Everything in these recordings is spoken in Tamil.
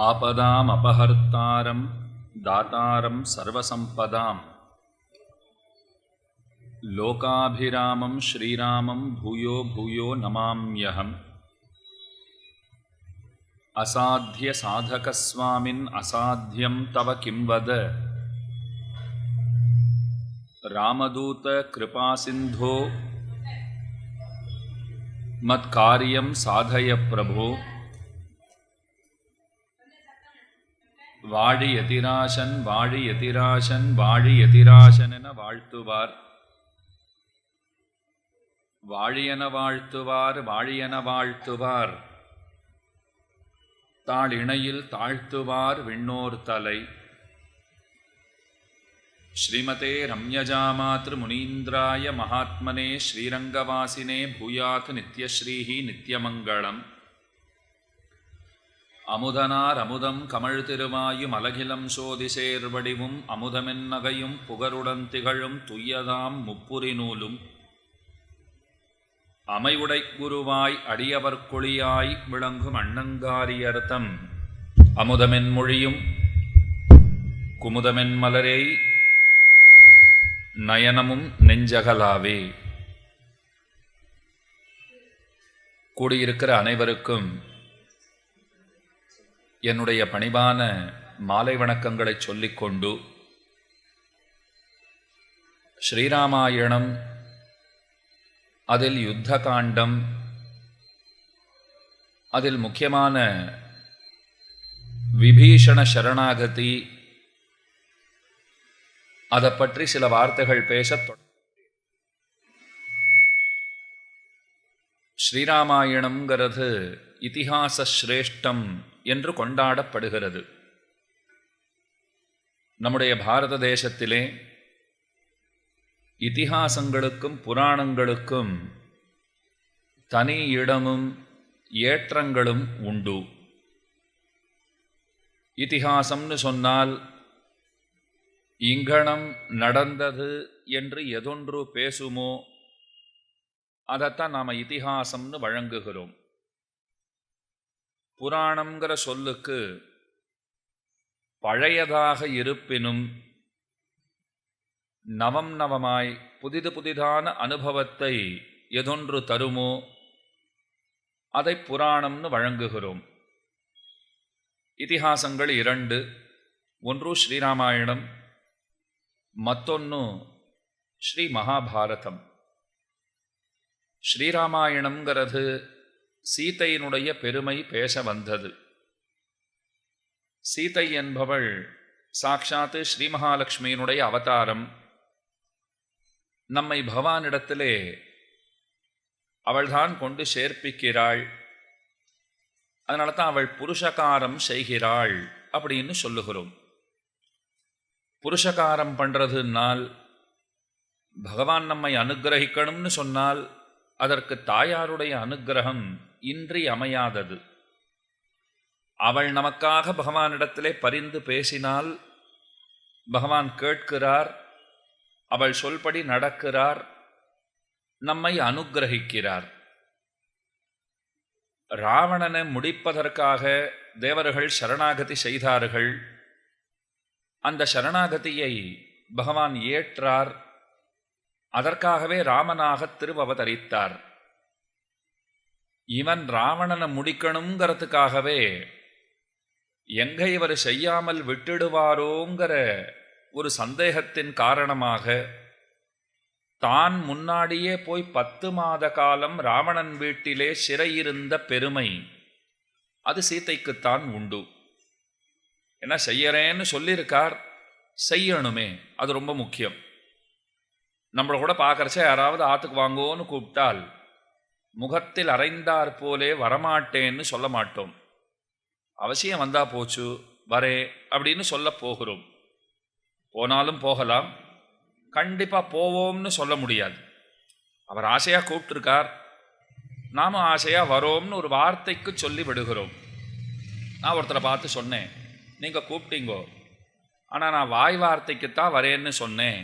ஆபதாம் அபஹர்த்தாரம் தாதாரம் சர்வசம்பதாம் லோகாபிராமம் ஸ்ரீராமம் பூயோ பூயோ நமாம்யஹம். அசாத்ய சாதகஸ்வாமின் அசாத்யம் தவ கிம் வத ராமதூத கிருபாசிந்தோ மத்காரியம் சாதய பிரபோ. வாழி யதிராசன் வாழி யதிராசன் வாழி யதிராசன் என வாழ்த்துவார். வாழியன வாழ்த்துவார் வாழியன வாழ்த்துவார். தாளிணையில் தாழ்த்துவார் விண்ணோர் தலை. ஸ்ரீமதே ரம்யஜாமாத்ரு முனீந்திராய மகாத்மனே ஸ்ரீரங்கவாசினே பூயாத் நித்யஸ்ரீஹி நித்யமங்களம். அமுதனார் அமுதம் கமழ் திருவாயும் அலகிலம் சோதிசேர்வடிவும் அமுதமென் நகையும் புகருடன் திகழும் துய்யதாம் முப்புரி நூலும் அமைவுடை குருவாய் அடியவர் கொளியாய் விளங்கும் அண்ணங்காரியர்த்தம் அமுதமென் மொழியும் குமுதமென் மலரே நயனமும் நெஞ்சகலாவே. கூடியிருக்கிற அனைவருக்கும் என்னுடைய பணிவான மாலை வணக்கங்களை சொல்லிக்கொண்டு, ஸ்ரீராமாயணம், அதில் யுத்த காண்டம், அதில் முக்கியமான விபீஷண சரணாகதி, அதை பற்றி சில வார்த்தைகள் பேசத் ஸ்ரீராமாயணம்ங்கிறது இதிகாச சிரேஷ்டம் என்று கொண்டாடப்படுகிறது. நம்முடைய பாரத தேசத்திலே இதிகாசங்களுக்கும் புராணங்களுக்கும் தனி இடமும் ஏற்றங்களும் உண்டு. இதிகாசம்னு சொன்னால் இங்கனம் நடந்தது என்று எதொன்று பேசுமோ அதைத்தான் நாம் இதிகாசம்னு வழங்குகிறோம். புராணம்ங்கிற சொல்லுக்கு பழையதாக இருப்பினும் நவம் நவமாய் புதிது புதிதான அனுபவத்தை எதொன்று தருமோ அதை புராணம்னு வழங்குகிறோம். இதிகாசங்கள் இரண்டு, ஒன்று ஸ்ரீராமாயணம், மற்றொன்று ஸ்ரீ மகாபாரதம். ஸ்ரீராமாயணம்ங்கிறது சீதையினுடைய பெருமை பேச வந்தது. சீதை என்பவள் சாக்ஷாத்து ஸ்ரீ மகாலட்சுமியினுடைய அவதாரம். நம்மை பகவானிடத்திலே அவள்தான் கொண்டு சேர்ப்பிக்கிறாள். அதனால தான் அவள் புருஷகாரம் செய்கிறாள் அப்படின்னு சொல்லுகிறோம். புருஷகாரம் பண்ணுறதுனால் பகவான் நம்மை அனுக்கிரகிக்கணும்னு சொன்னால் அதற்கு தாயாருடைய அனுக்கிரகம் இன்றி அமையாதது. அவள் நமக்காக பகவானிடத்திலே பரிந்து பேசினால் பகவான் கேட்கிறார், அவள் சொல்படி நடக்கிறார், நம்மை அனுக்கிரகிக்கிறார். ராவணனை முடிப்பதற்காக தேவர்கள் சரணாகதி செய்தார்கள். அந்த சரணாகதியை பகவான் ஏற்றார். அதற்காகவே ராமனாக திருவவதரித்தார். இவன் ராவணனை முடிக்கணுங்கிறதுக்காகவே எங்க இவர் செய்யாமல் விட்டுடுவாரோங்கிற ஒரு சந்தேகத்தின் காரணமாக தான் முன்னாடியே போய் 10 மாத காலம் ராவணன் வீட்டிலே சிறையிருந்த பெருமை அது சீதைக்குத்தான் உண்டு. என்ன செய்யறேன்னு சொல்லியிருக்கார், செய்யணுமே, அது ரொம்ப முக்கியம். நம்மளை கூட பார்க்கறச்ச யாராவது ஆற்றுக்கு வாங்கோன்னு கூப்பிட்டால் முகத்தில் அரைந்தார் போலே வரமாட்டேன்னு சொல்ல மாட்டோம். அவசியம் வந்தா போச்சு, வரே அப்படின்னு சொல்ல போகிறோம். போனாலும் போகலாம், கண்டிப்பாக போவோம்னு சொல்ல முடியாது. அவர் ஆசையாக கூப்பிட்டுருக்கார், நாம ஆசையாக வரோம்னு ஒரு வார்த்தைக்கு சொல்லி விடுகிறோம். நான் ஒருத்தரை பார்த்து சொன்னேன், நீங்கள் கூப்பிட்டீங்கோ, ஆனால் நான் வாய் வார்த்தைக்குத்தான் வரேன்னு சொன்னேன்.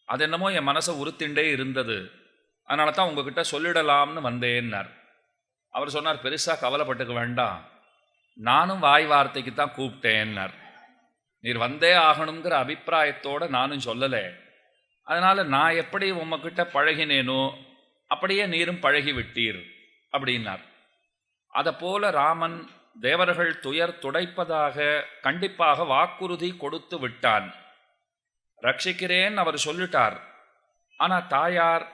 அது என்னமோ என் மனசை உறுத்திண்டே இருந்தது, அதனால தான் உங்ககிட்ட சொல்லிடலாம்னு வந்தேன்னார். அவர் சொன்னார், பெருசாக கவலைப்பட்டுக்க வேண்டாம், நானும் வாய் வார்த்தைக்கு தான் கூப்பிட்டேன்னார். நீர் வந்தே ஆகணுங்கிற அபிப்பிராயத்தோடு நானும் சொல்லலை. அதனால் நான் எப்படி உம்மக்கிட்ட பழகினேனோ அப்படியே நீரும் பழகி விட்டீர் அப்படின்னார். அதை போல ராமன் தேவர்கள் துயர் துடைப்பதாக கண்டிப்பாக வாக்குறுதி கொடுத்து விட்டான். ரட்சிக்கிறேன் அவர் சொல்லிட்டார். ஆனால் தாயார்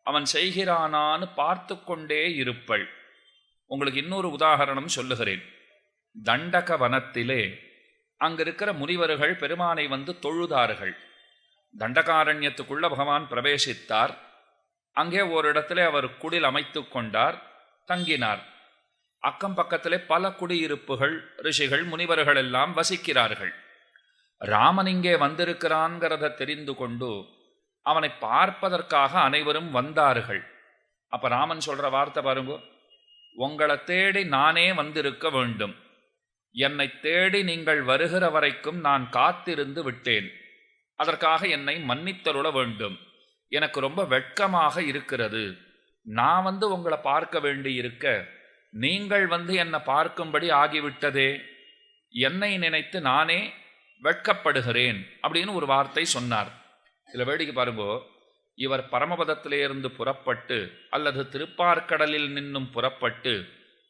அவன் செய்கிறானான்னு பார்த்து கொண்டே இருப்பள். உங்களுக்கு இன்னொரு உதாரணம் சொல்லுகிறேன். தண்டக வனத்திலே அங்க இருக்கிற முனிவர்கள் பெருமானை வந்து தொழுதார்கள். தண்டகாரண்யத்துக்குள்ள பகவான் பிரவேசித்தார். அங்கே ஓரிடத்திலே அவர் குடில் அமைத்து கொண்டார், தங்கினார். அக்கம் பக்கத்திலே பல குடியிருப்புகள், ரிஷிகள், முனிவர்கள் எல்லாம் வசிக்கிறார்கள். ராமன் இங்கே வந்திருக்கிறான்கிறத தெரிந்து கொண்டு அவனை பார்ப்பதற்காக அனைவரும் வந்தார்கள். அப்ப ராமன் சொல்ற வார்த்தை பாருங்க, உங்களை தேடி நானே வந்திருக்க வேண்டும். என்னை தேடி நீங்கள் வருகிற வரைக்கும் நான் காத்திருந்து விட்டேன். அதற்காக என்னை மன்னித்தருள வேண்டும். எனக்கு ரொம்ப வெட்கமாக இருக்கிறது. நான் வந்து உங்களை பார்க்க வேண்டி இருக்க நீங்கள் வந்து என்னை பார்க்கும்படி ஆகிவிட்டதே. என்னை நினைத்து நானே வெட்கப்படுகிறேன் அப்படின்னு ஒரு வார்த்தை சொன்னார். இதில் வேடிக்கை பாருங்கோ, இவர் பரமபதத்திலிருந்து புறப்பட்டு அல்லது திருப்பார்க்கடலில் நின்னும் புறப்பட்டு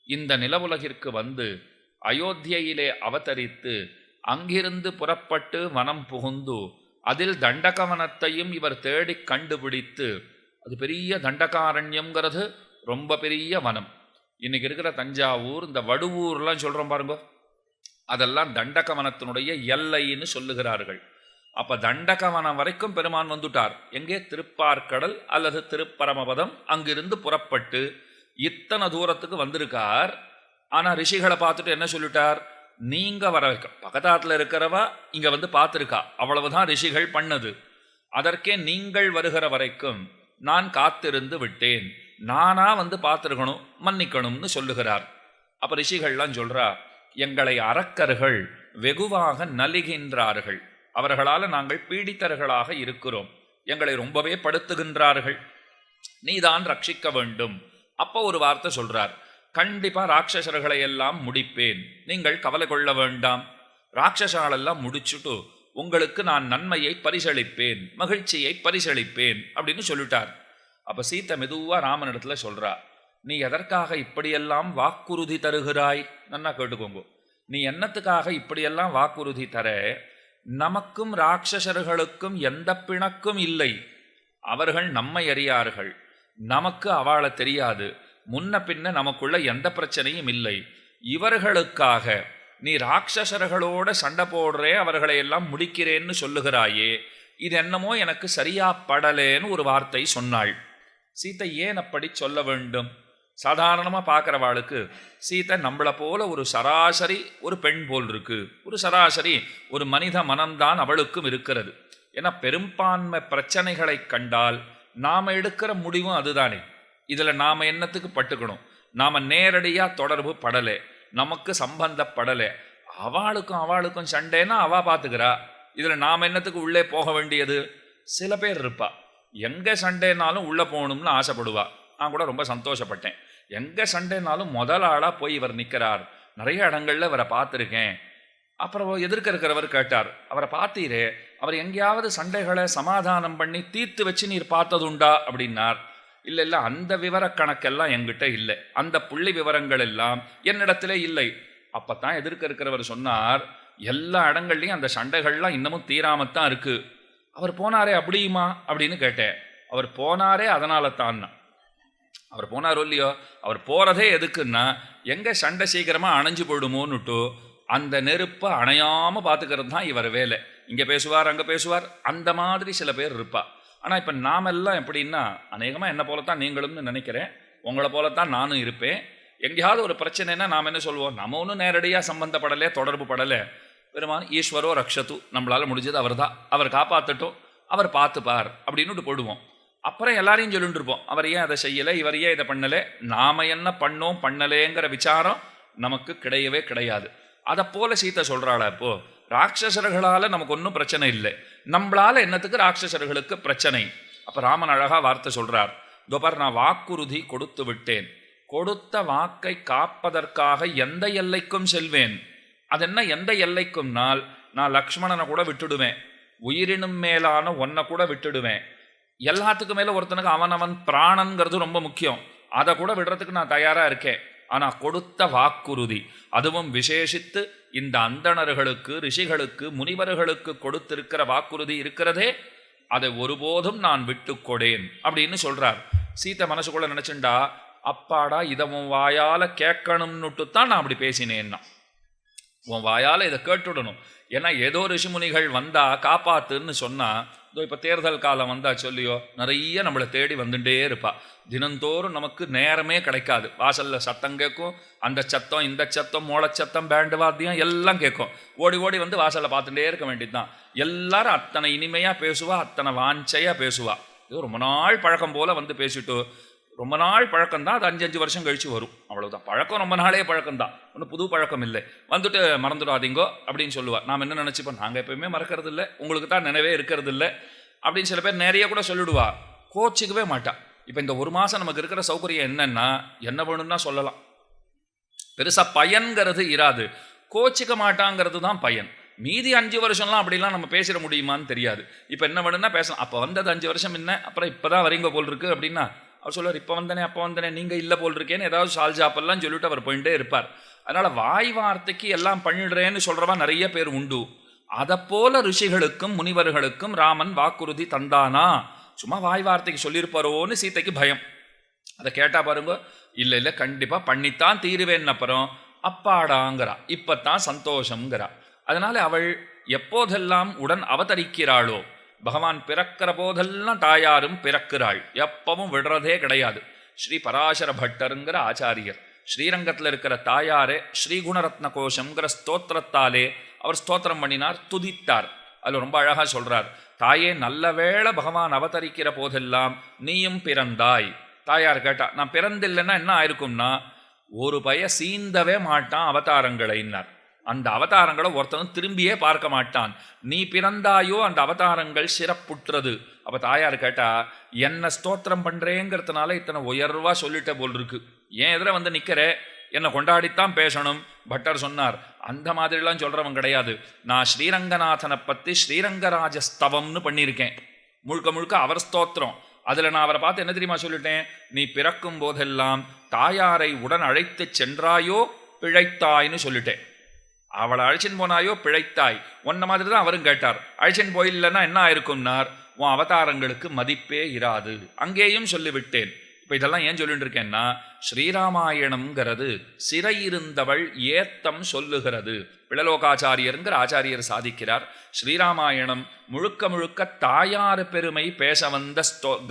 இந்த நிலவுலகிற்கு வந்து அயோத்தியிலே அவதரித்து அங்கிருந்து புறப்பட்டு வனம் புகுந்து அதில் தண்டகவனத்தையும் இவர் தேடி கண்டுபிடித்து, அது பெரிய தண்டகாரண்யம்ங்கிறது ரொம்ப பெரிய வனம். இன்னைக்கு இருக்கிற தஞ்சாவூர், இந்த வடுவூர்லாம் சொல்கிறோம் பாருங்க, அதெல்லாம் தண்டகவனத்தினுடைய எல்லைன்னு சொல்லுகிறார்கள். அப்ப தண்டகவனம் வரைக்கும் பெருமான் வந்துட்டார். எங்கே? திருப்பார்க்கடல் அல்லது திருப்பரமபதம். அங்கிருந்து புறப்பட்டு இத்தனை தூரத்துக்கு வந்திருக்கார். ஆனா ரிஷிகளை பார்த்துட்டு என்ன சொல்லிட்டார்? நீங்க வர பக்கத்தாத்துல இருக்கிறவா இங்க வந்து பார்த்துருக்கா, அவ்வளவுதான் ரிஷிகள் பண்ணது. அதற்கே நீங்கள் வருகிற வரைக்கும் நான் காத்திருந்து விட்டேன். நானா வந்து பார்த்துருக்கணும், மன்னிக்கணும்னு சொல்லுகிறார். அப்ப ரிஷிகள்லாம் சொல்றா, எங்களை அரக்கர்கள் வெகுவாக நலிகின்றார்கள். அவர்களால் நாங்கள் பீடித்தர்களாக இருக்கிறோம். எங்களை ரொம்பவே படுத்துகின்றார்கள். நீதான் ரட்சிக்க வேண்டும். அப்போ ஒரு வார்த்தை சொல்றார், கண்டிப்பா ராட்சசர்களை எல்லாம் முடிப்பேன், நீங்கள் கவலை கொள்ள வேண்டாம். ராட்சசாலெல்லாம் முடிச்சுட்டு உங்களுக்கு நான் நன்மையை பரிசளிப்பேன், மகிழ்ச்சியை பரிசளிப்பேன் அப்படின்னு சொல்லிட்டார். அப்ப சீத்தை மெதுவா ராமனிடத்துல சொல்றா, நீ எதற்காக இப்படியெல்லாம் வாக்குறுதி தருகிறாய்? நன்னா கேட்டுக்கோங்க. நீ என்னத்துக்காக இப்படியெல்லாம் வாக்குறுதி தர? நமக்கும் ராட்சசர்களுக்கும் எந்த பிணக்கும் இல்லை. அவர்கள் நம்மை அறியார்கள், நமக்கு அவளை தெரியாது. முன்ன பின்ன நமக்குள்ள எந்த பிரச்சனையும் இல்லை. இவர்களுக்காக நீ ராட்சசர்களோட சண்டை போடுறே, அவர்களை எல்லாம் முடிக்கிறேன்னு சொல்லுகிறாயே, இது என்னமோ எனக்கு சரியா படலேன்னு ஒரு வார்த்தை சொன்னாள். சீத்தை ஏன் அப்படி சொல்ல வேண்டும்? சாதாரணமாக பார்க்குறவாளுக்கு சீத்தை நம்மளை போல ஒரு சராசரி ஒரு பெண் போல் இருக்கு. ஒரு சராசரி ஒரு மனித மனம்தான் அவளுக்கும் இருக்கிறது. ஏன்னா பெரும்பான்மை பிரச்சனைகளை கண்டால் நாம் எடுக்கிற முடிவும் அதுதானே. இதில் நாம் என்னத்துக்கு பட்டுக்கணும்? நாம் நேரடியாக தொடர்பு படலை, நமக்கு சம்பந்தப்படலை. அவளுக்கும் சண்டைன்னா அவள் பார்த்துக்கிறா. இதில் நாம் என்னத்துக்கு உள்ளே போக வேண்டியது? சில பேர் இருப்பா, எங்கே சண்டைனாலும் உள்ளே போகணும்னு ஆசைப்படுவா. நான் கூட ரொம்ப சந்தோஷப்பட்டேன். எங்கே சண்டைனாலும் முதல் ஆளாக போய் இவர் நிற்கிறார். நிறைய இடங்களில் இவரை பார்த்துருக்கேன். அப்புறம் எதிர்க்க இருக்கிறவர் கேட்டார், அவரை பார்த்தீரே, அவர் எங்கேயாவது சண்டைகளை சமாதானம் பண்ணி தீர்த்து வச்சு நீர் பார்த்ததுண்டா அப்படின்னார். இல்லை, அந்த விவர கணக்கெல்லாம் என்கிட்ட இல்லை, அந்த புள்ளி விவரங்கள் எல்லாம் என்னிடத்துல இல்லை. அப்பத்தான் எதிர்க்க இருக்கிறவர் சொன்னார், எல்லா இடங்கள்லையும் அந்த சண்டைகள்லாம் இன்னமும் தீராமத்தான் இருக்கு. அவர் போனாரே அப்படியுமா அப்படின்னு கேட்டேன். அவர் போனாரே அதனால தான். அவர் போனாரோ இல்லையோ, அவர் போறதே எதுக்குன்னா எங்க சண்டை சீக்கிரமா அணைஞ்சு போயிடுமோன்னுட்டு அந்த நெருப்பை அணையாம பார்த்துக்கிறது தான் இவர் வேலை. இங்க பேசுவார், அங்க பேசுவார், அந்த மாதிரி சில பேர் இருப்பா. ஆனால் இப்போ நாமெல்லாம் எப்படின்னா, அநேகமாக என்ன போலத்தான் நீங்களும்னு நினைக்கிறேன், உங்களை போலத்தான் நானும் இருப்பேன். எங்கேயாவது ஒரு பிரச்சனைனா நாம் என்ன சொல்லுவோம்? நம்ம ஒன்றும் நேரடியாக சம்பந்தப்படலை, தொடர்பு படலை. பெருமான் ஈஸ்வரோ ரக்ஷத்து, நம்மளால் முடிஞ்சது அவர் தான், அவர் காப்பாற்றட்டும், அவர் பார்த்துப்பார் அப்படின்னுட்டு போடுவோம். அப்புறம் எல்லாரையும் சொல்லிட்டு இருப்போம், அவர் ஏன் அதை செய்யலை, இவர் ஏன் இதை பண்ணலை, நாம் என்ன பண்ணோம் பண்ணலேங்கிற விசாரம் நமக்கு கிடையவே கிடையாது. அதை போல சீத்தை சொல்கிறாளா, இப்போ ராட்சசர்களால் நமக்கு ஒன்றும் பிரச்சனை இல்லை, நம்மளால என்னத்துக்கு ராட்சசர்களுக்கு பிரச்சனை? அப்போ ராமன் அழகா வார்த்தை சொல்றார், தோபார், நான் வாக்குறுதி கொடுத்து விட்டேன். கொடுத்த வாக்கை காப்பதற்காக எந்த எல்லைக்கும் செல்வேன். அது என்ன எந்த எல்லைக்கும்னால், நான் லக்ஷ்மணனை கூட விட்டுடுவேன், உயிரினும் மேலான ஒன்னை கூட விட்டுடுவேன். எல்லாத்துக்கும் மேலே ஒருத்தனுக்கு அவனவன் பிராணங்கிறது ரொம்ப முக்கியம், அதை கூட விடுறதுக்கு நான் தயாராக இருக்கேன். ஆனால் கொடுத்த வாக்குறுதி, அதுவும் விசேஷித்து இந்த அந்தணர்களுக்கு, ரிஷிகளுக்கு, முனிவர்களுக்கு கொடுத்திருக்கிற வாக்குறுதி இருக்கிறதே, அதை ஒருபோதும் நான் விட்டு கொடேன் அப்படின்னு சொல்றார். சீத்தை மனசுக்குள்ள நினைச்சுண்டா, அப்பாடா இதை உன் வாயால கேட்கணும்னுட்டு தான் நான் அப்படி பேசினேன்னா, உன் வாயால் இதை கேட்டுடணும். ஏன்னா ஏதோ ரிஷிமுனிகள் வந்தா காப்பாத்துன்னு சொன்னா, இப்போ தேர்தல் காலம் வந்தா சொல்லியோ நிறைய நம்மளை தேடி வந்துட்டே இருப்பா. தினந்தோறும் நமக்கு நேரமே கிடைக்காது. வாசல்ல சத்தம் கேட்கும், அந்த சத்தம் இந்த சத்தம் மோளச்சத்தம் பேண்டு வாத்தியம் எல்லாம் கேட்கும். ஓடி ஓடி வந்து வாசலில் பார்த்துட்டே இருக்க வேண்டியதுதான். எல்லாரும் அத்தனை இனிமையாக பேசுவா, அத்தனை வாஞ்சையாக பேசுவா. இது ரொம்ப நாள் பழக்கம் போல வந்து பேசிட்டு, ரொம்ப நாள் பழக்கம்தான், அது 5 வருஷம் கழிச்சு வரும், அவ்வளவுதான். பழக்கம் ரொம்ப நாளே பழக்கம்தான், ஒன்றும் புது பழக்கம் இல்லை. வந்துட்டு மறந்துடாதீங்கோ அப்படின்னு சொல்லுவா. நாம் என்ன நினச்சிப்போம், நாங்கள் எப்பயுமே மறக்கிறது இல்லை, உங்களுக்கு தான் நினைவே இருக்கிறது இல்லை அப்படின்னு சில பேர் நிறைய கூட சொல்லிடுவா. கோச்சிக்கவே மாட்டா. இப்போ இந்த 1 மாதம் நமக்கு இருக்கிற சௌகரியம் என்னன்னா, என்ன வேணும்னா சொல்லலாம், பெருசாக பயன்கிறது இராது. கோச்சிக்க மாட்டாங்கிறது தான் பயன். மீதி 5 வருஷம்லாம் அப்படிலாம் நம்ம பேசிட முடியுமான்னு தெரியாது. இப்போ என்ன வேணும்னா பேசலாம். அப்போ வந்தது 5 வருஷம் என்ன, அப்புறம் இப்போ தான் வரீங்க போல் இருக்கு அப்படின்னா அவர் சொல்லுவார், இப்போ வந்தனே அப்போ வந்தனே, நீங்கள் இல்லை போல் இருக்கேன்னு ஏதாவது சால்ஜாப்பெல்லாம் சொல்லிட்டு அவர் போயிட்டே இருப்பார். அதனால் வாய் வார்த்தைக்கு எல்லாம் பண்ணிடுறேன்னு சொல்கிறவா நிறைய பேர் உண்டு. அதை போல ரிஷிகளுக்கும் முனிவர்களுக்கும் ராமன் வாக்குறுதி தந்தானா? சும்மா வாய் வார்த்தைக்கு சொல்லியிருப்பாரோன்னு சீத்தைக்கு பயம். அதை கேட்டா பாருங்க, இல்லை இல்லை கண்டிப்பாக பண்ணித்தான் தீருவேன். அப்புறம் அப்பாடாங்கிறா, இப்பத்தான் சந்தோஷங்கிறா. அதனால அவள் எப்போதெல்லாம் உடன் அவதரிக்கிறாளோ, பகவான் பிறக்கிற போதெல்லாம் தாயாரும் பிறக்கிறாள், எப்பவும் விடுறதே கிடையாது. ஸ்ரீ பராசர பட்டருங்கிற ஆச்சாரியர் ஸ்ரீரங்கத்தில் இருக்கிற தாயாரே ஸ்ரீகுணரத்ன கோஷங்கிற ஸ்தோத்திரத்தாலே அவர் ஸ்தோத்திரம் பண்ணினார், துதித்தார். அதில் ரொம்ப அழகா சொல்றார், தாயே நல்ல வேளை பகவான் அவதரிக்கிற போதெல்லாம் நீயும் பிறந்தாய். தாயார் கேட்டா, நான் பிறந்தில்லைன்னா என்ன ஆயிருக்கும்னா, ஒரு பய சீந்தவே மாட்டான் அவதாரங்களைன்னார். அந்த அவதாரங்களை ஒருத்தனும் திரும்பியே பார்க்க மாட்டான். நீ பிறந்தாயோ அந்த அவதாரங்கள் சிறப்புற்றது. அப்போ தாயார் கேட்டா, என்ன ஸ்தோத்திரம் பண்றேங்கிறதுனால இத்தனை உயர்வா சொல்லிட்ட போல் இருக்கு, ஏன் எதில் வந்து நிற்கிற, என்னை கொண்டாடித்தான் பேசணும். பட்டர் சொன்னார், அந்த மாதிரிலாம் சொல்றவன் கிடையாது. நான் ஸ்ரீரங்கநாதனை பற்றி ஸ்ரீரங்கராஜஸ்தவம்னு பண்ணியிருக்கேன், முழுக்க முழுக்க அவர் ஸ்தோத்திரம். அதில் நான் அவரை பார்த்து என்ன தெரியுமா சொல்லிட்டேன், நீ பிறக்கும் போதெல்லாம் தாயாரை உடன் அழைத்து சென்றாயோ பிழைத்தாய்னு சொல்லிட்டேன். அவளை அழைச்சின்னு போனாயோ பிழைத்தாய். ஒன்ன மாதிரி தான் அவரும் கேட்டார், அழைச்சின்னு போயில்லைன்னா என்ன ஆயிருக்கும்னார், உன் அவதாரங்களுக்கு மதிப்பே இராது. அங்கேயும் சொல்லிவிட்டேன். இப்போ இதெல்லாம் ஏன் சொல்லிட்டு இருக்கேன்னா, ஸ்ரீராமாயணம்ங்கிறது சிறையிருந்தவள் ஏத்தம் சொல்லுகிறது. பிளலோகாச்சாரியருங்கிற ஆச்சாரியர் சாதிக்கிறார், ஸ்ரீராமாயணம் முழுக்க முழுக்க தாயார் பெருமை பேச வந்த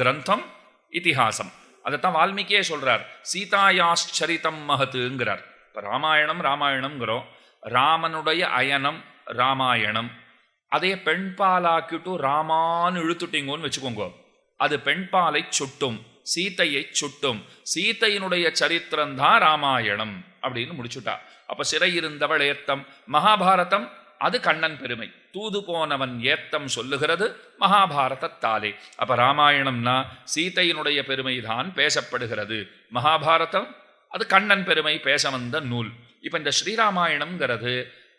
கிரந்தம், இதிகாசம். அதைத்தான் வால்மீகியே சொல்றார், சீதாயாச்சரிதம் மகத்துங்கிறார். இப்போ ராமாயணம்ங்கிறோம், ராமனுடைய அயனம் ராமாயணம். அதே பெண்பாலாக்கிட்டு ராமான்னு இழுத்துட்டீங்கன்னு வச்சுக்கோங்க, அது பெண்பாலை சுட்டும், சீத்தையை சுட்டும். சீத்தையினுடைய சரித்திரம்தான் ராமாயணம் அப்படின்னு முடிச்சுட்டா. அப்ப சிறையிருந்தவள் ஏத்தம். மகாபாரதம் அது கண்ணன் பெருமை, தூது போனவன் ஏத்தம் சொல்லுகிறது மகாபாரதத்தாலே. அப்ப ராமாயணம்னா சீத்தையினுடைய பெருமைதான் பேசப்படுகிறது, மகாபாரதம் அது கண்ணன் பெருமை பேச வந்த நூல். இப்ப இந்த ஸ்ரீராமாயணம்ங்கிறது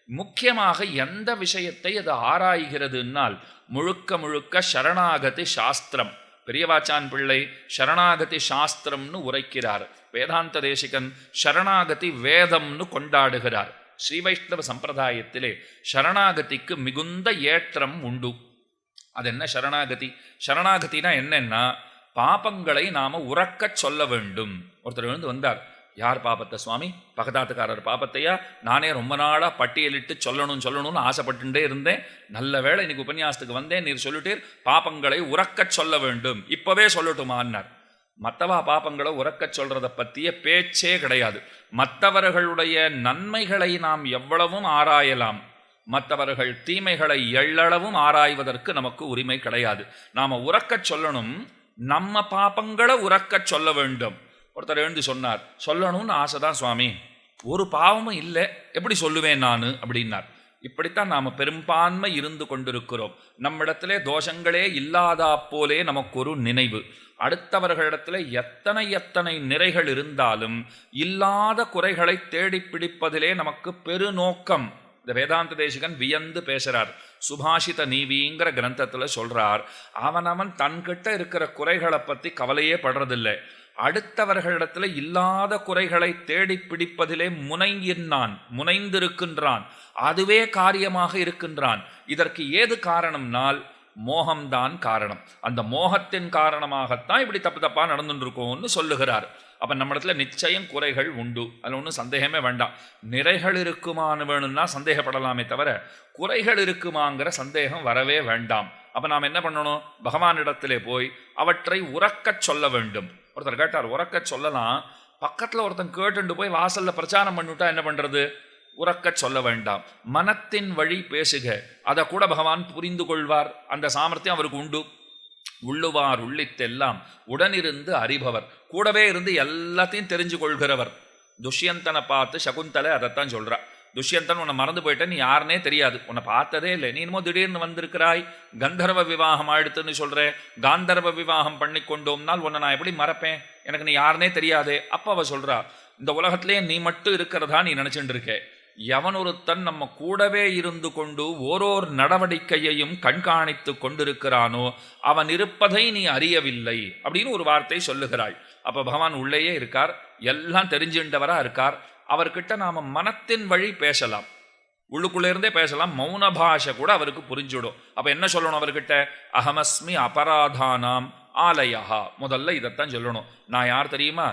முக்கியமாக எந்த விஷயத்தை அது ஆராய்கிறதுனால், முழுக்க முழுக்க சரணாகதி சாஸ்திரம். பெரியவாச்சான் பிள்ளை சரணாகதி சாஸ்திரம்னு உரைக்கிறார். வேதாந்த தேசிகன் சரணாகதி வேதம்னு கொண்டாடுகிறார். ஸ்ரீ வைஷ்ணவ சம்பிரதாயத்திலே சரணாகதிக்கு மிகுந்த ஏற்றம் உண்டு. அது என்ன சரணாகதி? சரணாகதினா என்னன்னா, பாபங்களை நாம உறக்கச் சொல்ல வேண்டும். ஒருத்தர் எழுந்து வந்தார், யார் பாபத்தை சுவாமி? பக்கத்தாத்துக்காரர் பாபத்தையா? நானே ரொம்ப நாளாக பட்டியலிட்டு சொல்லணும்னு ஆசைப்பட்டுட்டே இருந்தேன். நல்ல வேளை இன்னைக்கு உபன்யாசத்துக்கு வந்தேன், நீர் சொல்லிட்டீர் பாபங்களை உறக்கச் சொல்ல வேண்டும், இப்பவே சொல்லட்டுமான்னார். மற்றவா பாபங்களை உறக்கச் சொல்றதை பற்றிய பேச்சே கிடையாது. மற்றவர்களுடைய நன்மைகளை நாம் எவ்வளவும் ஆராயலாம், மற்றவர்கள் தீமைகளை எள்ளளவும் ஆராய்வதற்கு நமக்கு உரிமை கிடையாது. நாம உறக்கச் சொல்லணும், நம்ம பாபங்களை உறக்கச் சொல்ல வேண்டும். ஒருத்தர் எழுந்து சொன்னார், சொல்லணும்னு ஆசைதான் சுவாமி, ஒரு பாவமும் இல்லை, எப்படி சொல்லுவேன் நான் அப்படின்னார். இப்படித்தான் நாம் பெரும்பான்மை இருந்து கொண்டிருக்கிறோம். நம்மிடத்திலே தோஷங்களே இல்லாதா போலே நமக்கு ஒரு நினைவு. அடுத்தவர்களிடத்தில் எத்தனை எத்தனை நிறைகள் இருந்தாலும் இல்லாத குறைகளை தேடி பிடிப்பதிலே நமக்கு பெருநோக்கம். இந்த வேதாந்த தேசிகன் வியந்து பேசுறார். சுபாஷித நீவிங்கிற கிரந்தத்தில் சொல்றார், அவனவன் தன்கிட்ட இருக்கிற குறைகளை பற்றி கவலையே படுறதில்லை, அடுத்தவர்களிடத்தில் இல்லாத குறைகளை தேடி பிடிப்பதிலே முனைந்திருக்கின்றான். அதுவே காரியமாக இருக்கின்றான். இதற்கு ஏது காரணம்னால் மோகம்தான் காரணம். அந்த மோகத்தின் காரணமாகத்தான் இப்படி தப்பு தப்பா நடந்துருக்கோம்னு சொல்லுகிறார். அப்ப நம்ம இடத்துல நிச்சயம் குறைகள் உண்டு, அதில் ஒன்றும் சந்தேகமே வேண்டாம். நிறைகள் இருக்குமான்னு வேணும்னா சந்தேகப்படலாமே தவிர குறைகள் இருக்குமாங்கிற சந்தேகம் வரவே வேண்டாம். அப்ப நாம் என்ன பண்ணணும்? பகவானிடத்திலே போய் அவற்றை உறக்கச் சொல்ல வேண்டும். ஒருத்தர் கேட்டார், உறக்கச் சொல்லலாம், பக்கத்தில் ஒருத்தன் கேட்டுண்டு போய் வாசல்ல பிரச்சாரம் பண்ணிவிட்டா என்ன பண்றது? உறக்கச் சொல்ல வேண்டாம், மனத்தின் வழி பேசுக. அதை கூட பகவான் புரிந்து கொள்வார். அந்த சாமர்த்தியம் அவருக்கு உண்டு. உள்ளுவார் உள்ளித்தெல்லாம் உடனிருந்து அறிபவர், கூடவே இருந்து எல்லாத்தையும் தெரிஞ்சு கொள்கிறவர். துஷ்யந்தனை பார்த்து சகுந்தலை அதைத்தான் சொல்றா. துஷ்யந்தன் உன்னை மறந்து போயிட்ட, நீ யாருன்னே தெரியாது, உன்னை பார்த்ததே இல்லை, நீ என்னமோ திடீர்னு வந்திருக்கிறாய், கந்தர்வ விவாகம் ஆயிடுத்துன்னு சொல்றேன், காந்தர்வ விவாகம் பண்ணி கொண்டோம்னால் உன்னை நான் எப்படி மறப்பேன், எனக்கு நீ யாருன்னே தெரியாதே. அப்போ அவ சொல்றா, இந்த உலகத்திலேயே நீ மட்டும் இருக்கிறதா நீ நினைச்சுட்டு இருக்கே, எவன் ஒருத்தன் நம்ம கூடவே இருந்து கொண்டு ஓரோர் நடவடிக்கையையும் கண்காணித்து கொண்டிருக்கிறானோ அவன் இருப்பதை நீ அறியவில்லை அப்படின்னு ஒரு வார்த்தை சொல்லுகிறாள். அப்ப பகவான் உள்ளேயே இருக்கார், எல்லாம் தெரிஞ்சுண்டவரா இருக்கார். அவர்கிட்ட நாம மனத்தின் வழி பேசலாம், உள்ளுக்குள்ளே இருந்தே பேசலாம், மௌன பாஷை கூட அவருக்கு புரிஞ்சுடும். அப்ப என்ன சொல்லணும் அவர்கிட்ட? அகமஸ்மி அபராதானாம் ஆலயா. முதல்ல இதைத்தான் சொல்லணும். நான் யார் தெரியுமா?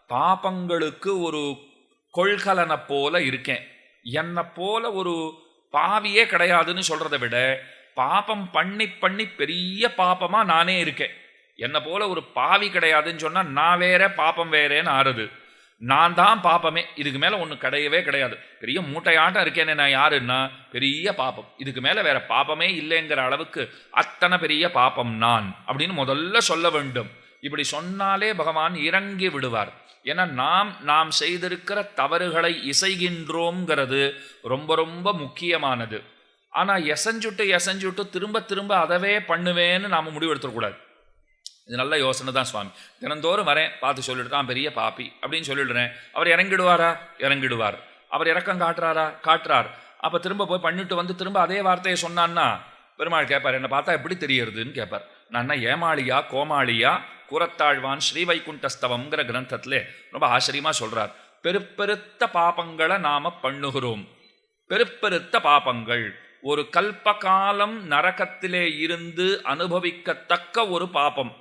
பாபங்களுக்கு ஒரு கொள்கலனை போல இருக்கேன், என்னை போல ஒரு பாவியே கிடையாதுன்னு சொல்றதை விட பாபம் பண்ணி பண்ணி பெரிய பாபமா நானே இருக்கேன், என்னை போல ஒரு பாவி கிடையாதுன்னு சொன்னா நான் வேற பாபம் வேறேன்னு ஆறுது. நான் தான் பாப்பமே, இதுக்கு மேல ஒன்று கிடையவே கிடையாது, பெரிய மூட்டையாட்டம் இருக்கேனே நான் யாருன்னா பெரிய பாப்பம், இதுக்கு மேல வேற பாப்பமே இல்லைங்கிற அளவுக்கு அத்தனை பெரிய பாப்பம் நான் அப்படின்னு முதல்ல சொல்ல வேண்டும். இப்படி சொன்னாலே பகவான் இறங்கி விடுவார். ஏன்னா நாம் செய்திருக்கிற தவறுகளை இசைகின்றோங்கிறது ரொம்ப ரொம்ப முக்கியமானது. ஆனா எசஞ்சுட்டு திரும்ப திரும்ப அதவே பண்ணுவேன்னு நாம முடிவெடுத்துடக்கூடாது. இது நல்ல யோசனை தான் சுவாமி. தினந்தோறும் வரேன், பார்த்து சொல்லிட்டு தான் பெரிய பாப்பி அப்படின்னு சொல்லிடுறேன். அவர் இறங்கிடுவாரா? இறங்கிடுவார். அவர் இறக்கம் காட்டுறாரா? காட்டுறார். அப்ப திரும்ப போய் பண்ணிட்டு வந்து திரும்ப அதே வார்த்தையை சொன்னான்னா பெருமாள் கேட்பார், என்னை பார்த்தா எப்படி தெரியறதுன்னு கேட்பார். நான் என்ன ஏமாளியா கோமாளியா? கூறத்தாழ்வான் ஸ்ரீவைகுண்டஸ்தவம்ங்கிற கிரந்தத்திலே ரொம்ப ஆச்சரியமா சொல்றார். பெருப்பெருத்த பாபங்களை நாம பண்ணுகிறோம். பெருப்பெருத்த பாபங்கள் ஒரு கல்ப காலம் நரகத்திலே இருந்து அனுபவிக்கத்தக்க ஒரு பாபம்.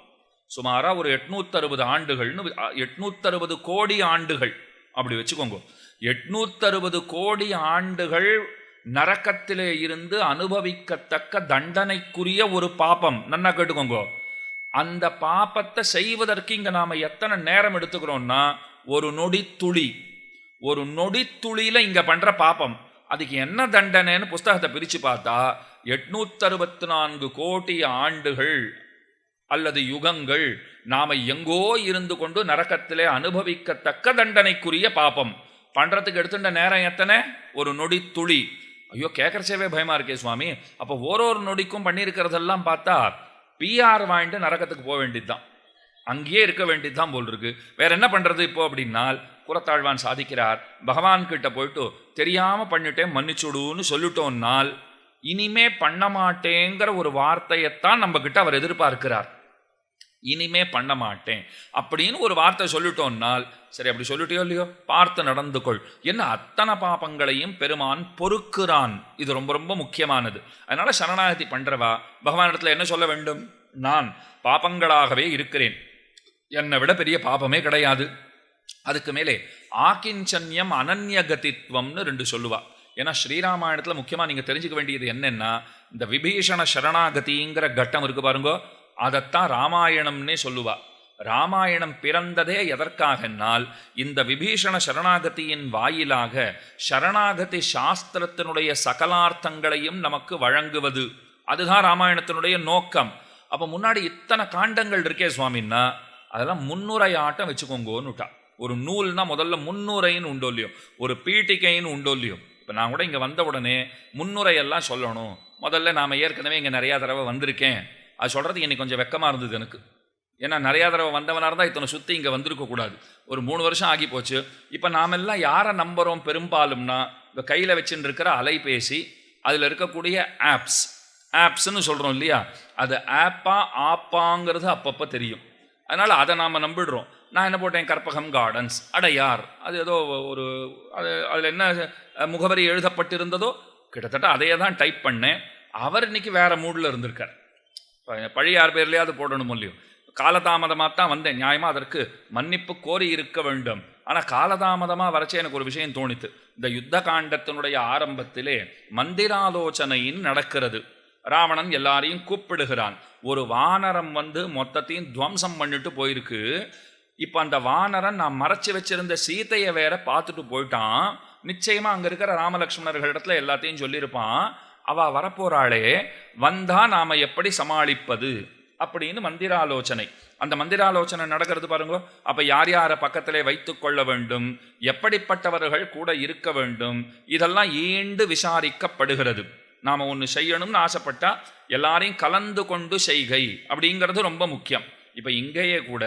சுமாரா ஒரு 860 ஆண்டுகள்னு 860 கோடி ஆண்டுகள் அப்படி வச்சுக்கோங்க. 860 கோடி ஆண்டுகள் நரக்கத்திலே இருந்து அனுபவிக்கத்தக்க தண்டனைக்குரிய ஒரு பாபம். நன்னா கேட்டுக்கோங்க. அந்த பாபத்தை செய்வதற்கு இங்க நாம எத்தனை நேரம் எடுத்துக்கிறோம்னா ஒரு நொடி துளியில இங்க பண்ற பாபம். அதுக்கு என்ன தண்டனைன்னு புஸ்தகத்தை பிரிச்சு பார்த்தா 864 கோடி ஆண்டுகள் அல்லது யுகங்கள் நாம எங்கோ இருந்து கொண்டு நரக்கத்திலே அனுபவிக்கத்தக்க தண்டனைக்குரிய பாபம் பண்றதுக்கு எடுத்துட்ட நேரம் எத்தனை? ஒரு நொடி துளி. ஐயோ, கேட்கறச்சேவே பயமா இருக்கே சுவாமி. அப்போ ஒரு நொடிக்கும் பண்ணியிருக்கிறதெல்லாம் பார்த்தா பிஆர் வாங்கிட்டு நரக்கத்துக்கு போக வேண்டியதுதான், அங்கேயே இருக்க வேண்டியதுதான் போல் இருக்கு. வேற என்ன பண்றது இப்போ அப்படின்னால் கூறத்தாழ்வான் சாதிக்கிறார், பகவான் கிட்ட போயிட்டு தெரியாம பண்ணிட்டேன் மன்னிச்சுடுன்னு சொல்லிட்டோம்னால் இனிமே பண்ண மாட்டேங்கிற ஒரு வார்த்தையத்தான் நம்ம கிட்ட அவர் எதிர்பார்க்கிறார். இனிமே பண்ண மாட்டேன் அப்படின்னு ஒரு வார்த்தை சொல்லிட்டோம்னால், சரி அப்படி சொல்லிட்டியோ இல்லையோ பார்த்து நடந்து கொள். என்ன அத்தனை பாபங்களையும் பெருமான் பொறுக்கிறான். இது ரொம்ப ரொம்ப முக்கியமானது. அதனால சரணாகதி பண்றவா பகவானிடத்துல என்ன சொல்ல வேண்டும்? நான் பாபங்களாகவே இருக்கிறேன், என்னை விட பெரிய பாபமே கிடையாது. அதுக்கு மேலே ஆகிஞ்சன்யம் அனன்யகதித்வம்னு 2 சொல்லுவா. ஏன்னா ஸ்ரீராமாயணத்துல முக்கியமா நீங்க தெரிஞ்சுக்க வேண்டியது என்னன்னா, இந்த விபீஷண சரணாகதிங்கிற கட்டம் இருக்கு பாருங்கோ, அதைத்தான் ராமாயணம்னே சொல்லுவா. ராமாயணம் பிறந்ததே எதற்காகனால் இந்த விபீஷண சரணாகதியின் வாயிலாக சரணாகதி சாஸ்திரத்தினுடைய சகலார்த்தங்களையும் நமக்கு வழங்குவது. அதுதான் ராமாயணத்தினுடைய நோக்கம். அப்ப முன்னாடி இத்தனை காண்டங்கள் இருக்கே சுவாமின்னா அதெல்லாம் முன்னுரை வச்சுக்கோங்கன்னுட்டா. ஒரு நூல்னா முதல்ல முன்னுரைன்னு உண்டோ இல்லையோ, ஒரு பீட்டிகைன்னு உண்டோ இல்லையோ. இப்போ நான் கூட இங்கே வந்த உடனே முன்னுரையெல்லாம் சொல்லணும். முதல்ல நாம் ஏற்கனவே இங்கே நிறையா தடவை வந்திருக்கேன், அது சொல்கிறதுக்கு இன்னைக்கு கொஞ்சம் வெக்கமாக இருந்தது எனக்கு. ஏன்னா நிறையா தடவை வந்தவனாக இருந்தால் இத்தனை சுற்றி இங்கே வந்திருக்கக்கூடாது. ஒரு 3 வருஷம் ஆகி போச்சு. இப்போ நாமெல்லாம் யாரை நம்புகிறோம் பெரும்பாலும்னா, இப்போ கையில் வச்சுட்டு இருக்கிற அலைபேசி, அதில் இருக்கக்கூடிய ஆப்ஸ்ன்னு சொல்கிறோம் இல்லையா, அது ஆப்பாங்கிறது அப்பப்போ தெரியும். அதனால் அதை நாம் நம்பிடுறோம். நான் என்ன போட்டேன், கற்பகம் கார்டன்ஸ், அடையார், அது ஏதோ ஒரு அதில் என்ன முகவரி எழுதப்பட்டிருந்ததோ கிட்டத்தட்ட அதையே தான் டைப் பண்ணேன். அவர் இன்னைக்கு வேறு மூடில் இருந்திருக்கார். பழி யார் பேர்லையாவது போடணும் இல்லையோ. காலதாமதமாக தான் வந்தேன், நியாயமாக அதற்கு மன்னிப்பு கோரி இருக்க வேண்டும். ஆனால் காலதாமதமாக வரைச்சே எனக்கு ஒரு விஷயம் தோணித்து. இந்த யுத்த காண்டத்தினுடைய ஆரம்பத்திலே மந்திராலோசனையின் நடக்கிறது. ராவணன் எல்லாரையும் கூப்பிடுகிறான். ஒரு வானரம் வந்து மொத்தத்தையும் துவம்சம் பண்ணிட்டு போயிருக்கு. இப்போ அந்த வானரன் நான் மறைச்சி வச்சிருந்த சீதையை வேற பார்த்துட்டு போயிட்டான். நிச்சயமாக அங்கே இருக்கிற ராமலக்ஷ்மணர்களிடத்துல எல்லாத்தையும் சொல்லியிருப்பான். அவள் வரப்போறாளே, வந்தா நாம் எப்படி சமாளிப்பது அப்படின்னு மந்திராலோசனை. அந்த மந்திராலோசனை நடக்கிறது பாருங்க. அப்போ யார் யாரை பக்கத்திலே வைத்து கொள்ள வேண்டும், எப்படிப்பட்டவர்கள் கூட இருக்க வேண்டும், இதெல்லாம் ஈண்டு விசாரிக்கப்படுகிறது. நாம் ஒன்று செய்யணும்னு ஆசைப்பட்டா எல்லாரையும் கலந்து கொண்டு செய்கை அப்படிங்கிறது ரொம்ப முக்கியம். இப்போ இங்கேயே கூட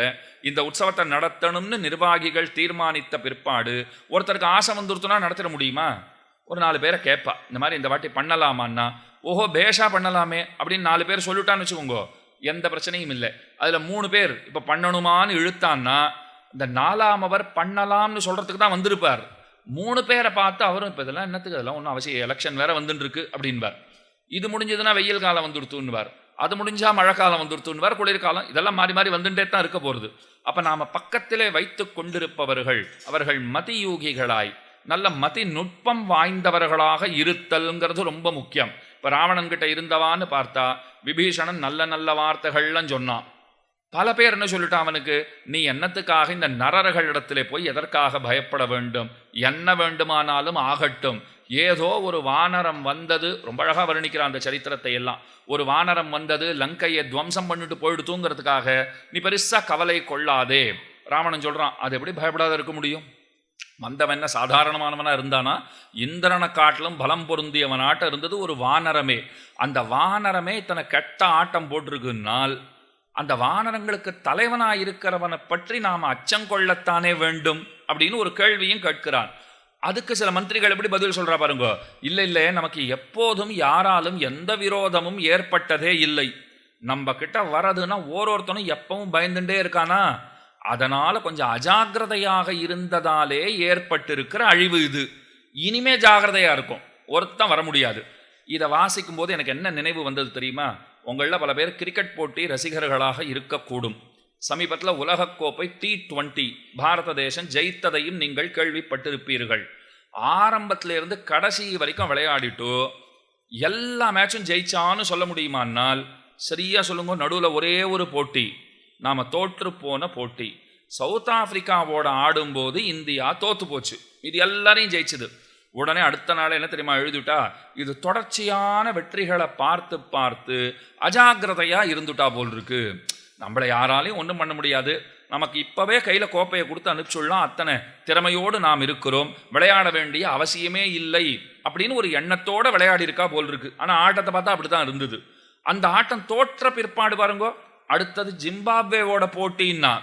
இந்த உற்சவத்தை நடத்தணும்னு நிர்வாகிகள் தீர்மானித்த பிற்பாடு ஒருத்தருக்கு ஆசை வந்துருத்துனா நடத்திட முடியுமா? ஒரு 4 பேரை கேட்பா, இந்த மாதிரி இந்த வாட்டி பண்ணலாமான்னா, ஓஹோ பேஷா பண்ணலாமே அப்படின்னு 4 பேர் சொல்லிட்டான்னு வச்சுக்கோங்க, எந்த பிரச்சனையும் இல்லை. அதில் 3 பேர் இப்போ பண்ணணுமான்னு இழுத்தான்னா, இந்த 4ஆம் அவர் பண்ணலாம்னு சொல்கிறதுக்கு தான் வந்திருப்பார். 3 பேரை பார்த்து அவரும் இப்போ இதெல்லாம் என்னத்துக்கு, அதெல்லாம் ஒன்றும் அவசியம், எலெக்ஷன் வேற வந்துட்டு இருக்கு அப்படின்பார். இது முடிஞ்சதுன்னா வெயில் காலம் வந்துடுத்துன்னுவார், அது முடிஞ்சா மழை காலம் வந்துடுத்துன்னுவார், குளிர்காலம், இதெல்லாம் மாறி மாறி வந்துட்டே தான் இருக்க போகிறது. அப்போ நாம் பக்கத்திலே வைத்து கொண்டிருப்பவர்கள் அவர்கள் மதியூகிகளாய் நல்ல மதி நுட்பம் வாய்ந்தவர்களாக இருத்தல்ங்கிறது ரொம்ப முக்கியம். இப்போ ராவணன்கிட்ட இருந்தவான்னு பார்த்தா விபீஷணன் நல்ல நல்ல வார்த்தைகள்லாம் சொன்னான். பல பேர் என்ன சொல்லிட்டான் அவனுக்கு, நீ என்னத்துக்காக இந்த நரர்களிடத்திலே போய் எதற்காக பயப்பட வேண்டும், என்ன வேண்டுமானாலும் ஆகட்டும். ஏதோ ஒரு வானரம் வந்தது, ரொம்ப அழகாக வர்ணிக்கிறான் அந்த சரித்திரத்தை எல்லாம். ஒரு வானரம் வந்தது, லங்கையை துவம்சம் பண்ணிட்டு போயிடுத்துங்கிறதுக்காக நீ பெருசாக கவலை கொள்ளாதே. ராவணன் சொல்கிறான், அது எப்படி பயப்படாத இருக்க முடியும்? வந்தவன் என்ன சாதாரணமானவனாக இருந்தானா? இந்திரனை காட்டிலும் பலம் பொருந்தியவனாட்ட இருந்தது ஒரு வானரமே. அந்த வானரமே இத்தனை கெட்ட ஆட்டம் போட்டிருக்குன்னால் அந்த வானரங்களுக்கு தலைவனாக இருக்கிறவனை பற்றி நாம் அச்சங்கொள்ளத்தானே வேண்டும் அப்படின்னு ஒரு கேள்வியும் கேட்கிறான். அதுக்கு சில மந்திரிகள் எப்படி பதில் சொல்றா பாருங்க, இல்லை இல்லை, நமக்கு எப்போதும் யாராலும் எந்த விரோதமும் ஏற்பட்டதே இல்லை. நம்ம கிட்ட வரதுன்னா ஒருத்தனும் எப்பவும் பயந்துட்டே இருக்கானா, அதனால கொஞ்சம் அஜாகிரதையாக இருந்ததாலே ஏற்பட்டிருக்கிற அழிவு இது. இனிமே ஜாகிரதையா இருக்கும், ஒருத்தன் வர முடியாது. இதை வாசிக்கும் போது எனக்கு என்ன நினைவு வந்தது தெரியுமா? உங்களில் பல பேர் கிரிக்கெட் போட்டி ரசிகர்களாக இருக்கக்கூடும். சமீபத்தில் உலகக்கோப்பை T20 பாரத தேசம் ஜெயித்ததையும் நீங்கள் கேள்விப்பட்டிருப்பீர்கள். ஆரம்பத்திலிருந்து கடைசி வரைக்கும் விளையாடிட்டு எல்லா மேட்சும் ஜெயிச்சான்னு சொல்ல முடியுமானால் சரியா சொல்லுங்க. நடுவில் ஒரே ஒரு போட்டி நாம் தோற்று போன போட்டி. சவுத் ஆப்பிரிக்காவோட ஆடும்போது இந்தியா தோத்து போச்சு, இது எல்லாரையும் ஜெயிச்சுது. உடனே அடுத்த நாள் என்ன தெரியுமா எழுதிட்டா, இது தொடர்ச்சியான வெற்றிகளை பார்த்து பார்த்து அஜாகிரதையாக இருந்துட்டா போல் இருக்கு, நம்மளை யாராலையும் ஒன்றும் பண்ண முடியாது, நமக்கு இப்போவே கையில் கோப்பையை கொடுத்து அனுப்பிச்சுடலாம், அத்தனை திறமையோடு நாம் இருக்கிறோம், விளையாட வேண்டிய அவசியமே இல்லை அப்படின்னு ஒரு எண்ணத்தோடு விளையாடி இருக்கா போல் இருக்கு. ஆனால் ஆட்டத்தை பார்த்தா அப்படி தான் இருந்தது. அந்த ஆட்டம் தோற்ற பிற்பாடு பாருங்க, அடுத்தது ஜிம்பாப்வேவோட போட்டின்னா